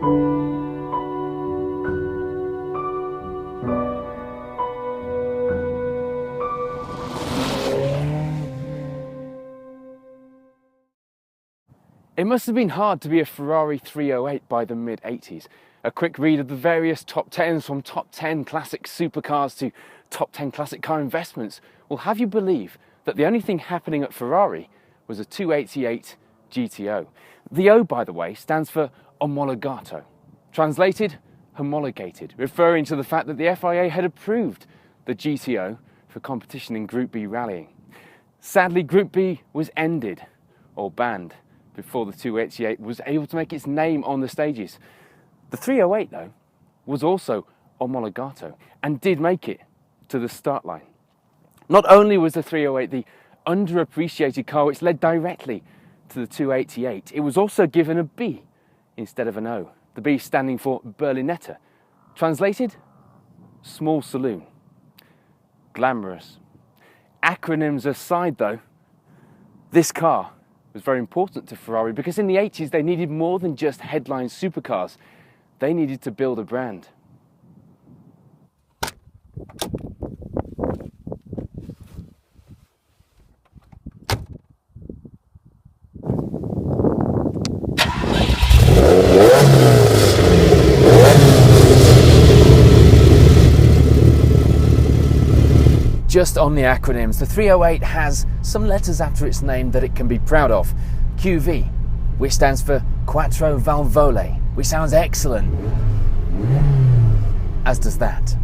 It must have been hard to be a Ferrari 308 by the mid-80s. A quick read of the various top 10s, from top 10 classic supercars to top 10 classic car investments, will have you believe that the only thing happening at Ferrari was a 288 GTO. The O, by the way, stands for omologato. Translated, homologated, referring to the fact that the FIA had approved the GTO for competition in Group B rallying. Sadly, Group B was ended, or banned, before the 288 was able to make its name on the stages. The 308, though, was also omologato and did make it to the start line. Not only was the 308 the underappreciated car which led directly to the 288, it was also given a B instead of an O, the B standing for Berlinetta. Translated, small saloon. Glamorous. Acronyms aside, though, this car was very important to Ferrari because in the 80s they needed more than just headline supercars. They needed to build a brand. Just on the acronyms, the 308 has some letters after its name that it can be proud of. QV, which stands for Quattro Valvole, which sounds excellent, as does that.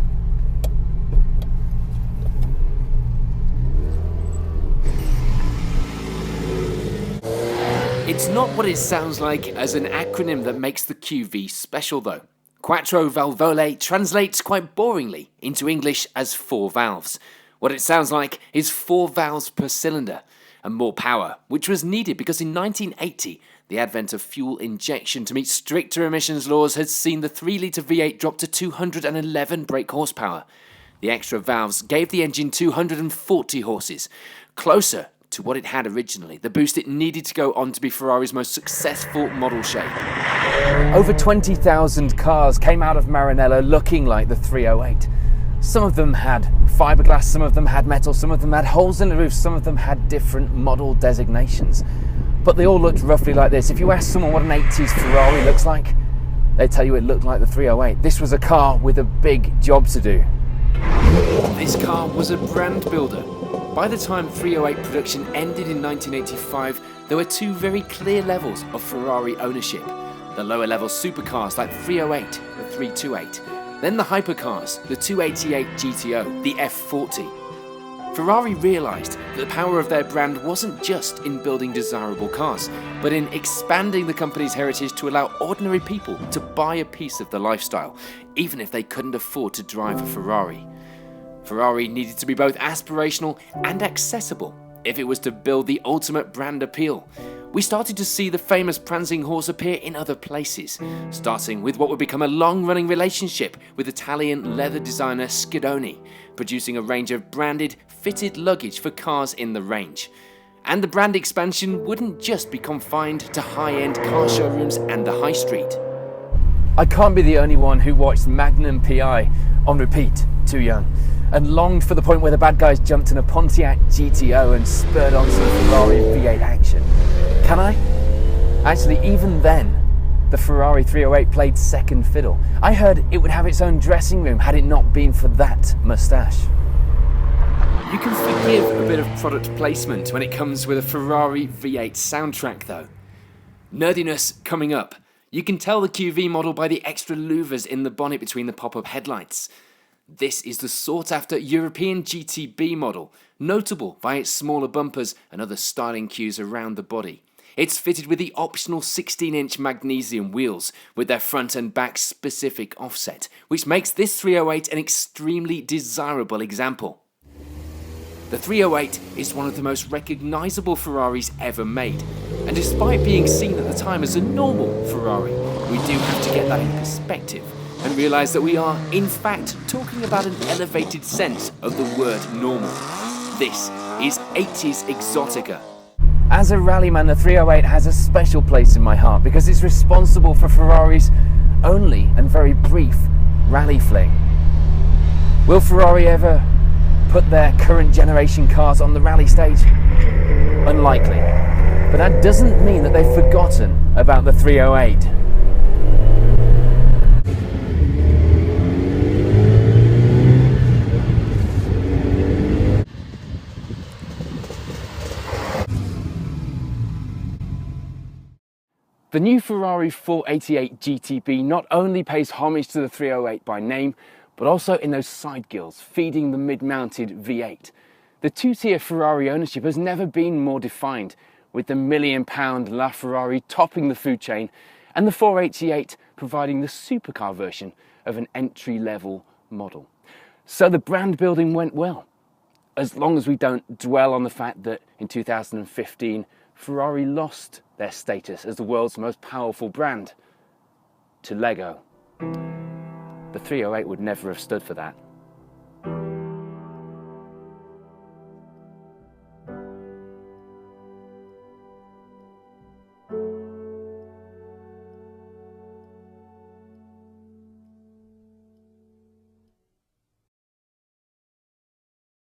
It's not what it sounds like as an acronym that makes the QV special, though. Quattro Valvole translates quite boringly into English as 4 valves. What it sounds like is 4 valves per cylinder, and more power, which was needed because in 1980, the advent of fuel injection to meet stricter emissions laws had seen the 3-litre V8 drop to 211 brake horsepower. The extra valves gave the engine 240 horses, closer to what it had originally, the boost it needed to go on to be Ferrari's most successful model shape. Over 20,000 cars came out of Maranello looking like the 308. Some of them had fiberglass, some of them had metal, some of them had holes in the roof, some of them had different model designations. But they all looked roughly like this. If you ask someone what an 80s Ferrari looks like, they tell you it looked like the 308. This was a car with a big job to do. This car was a brand builder. By the time 308 production ended in 1985, there were 2 very clear levels of Ferrari ownership. The lower level supercars like 308, the 328, then the hypercars, the 288 GTO, the F40. Ferrari realised that the power of their brand wasn't just in building desirable cars, but in expanding the company's heritage to allow ordinary people to buy a piece of the lifestyle, even if they couldn't afford to drive a Ferrari. Ferrari needed to be both aspirational and accessible if it was to build the ultimate brand appeal. We started to see the famous prancing horse appear in other places, starting with what would become a long-running relationship with Italian leather designer Schedoni, producing a range of branded, fitted luggage for cars in the range. And the brand expansion wouldn't just be confined to high-end car showrooms and the high street. I can't be the only one who watched Magnum PI on repeat, too young, and longed for the point where the bad guys jumped in a Pontiac GTO and spurred on some Ferrari V8 action. Can I? Actually, even then, the Ferrari 308 played second fiddle. I heard it would have its own dressing room had it not been for that moustache. You can forgive a bit of product placement when it comes with a Ferrari V8 soundtrack, though. Nerdiness coming up. You can tell the QV model by the extra louvers in the bonnet between the pop-up headlights. This is the sought-after European GTB model, notable by its smaller bumpers and other styling cues around the body. It's fitted with the optional 16-inch magnesium wheels with their front and back specific offset, which makes this 308 an extremely desirable example. The 308 is one of the most recognisable Ferraris ever made, and despite being seen at the time as a normal Ferrari, we do have to get that in perspective and realise that we are, in fact, talking about an elevated sense of the word normal. This is 80s exotica. As a rallyman, the 308 has a special place in my heart because it's responsible for Ferrari's only and very brief rally fling. Will Ferrari ever put their current generation cars on the rally stage? Unlikely. But that doesn't mean that they've forgotten about the 308. The new Ferrari 488 GTB not only pays homage to the 308 by name, but also in those side gills feeding the mid-mounted V8. The two-tier Ferrari ownership has never been more defined, with the £1 million LaFerrari topping the food chain and the 488 providing the supercar version of an entry-level model. So the brand building went well, as long as we don't dwell on the fact that in 2015 Ferrari lost their status as the world's most powerful brand to Lego. The 308 would never have stood for that.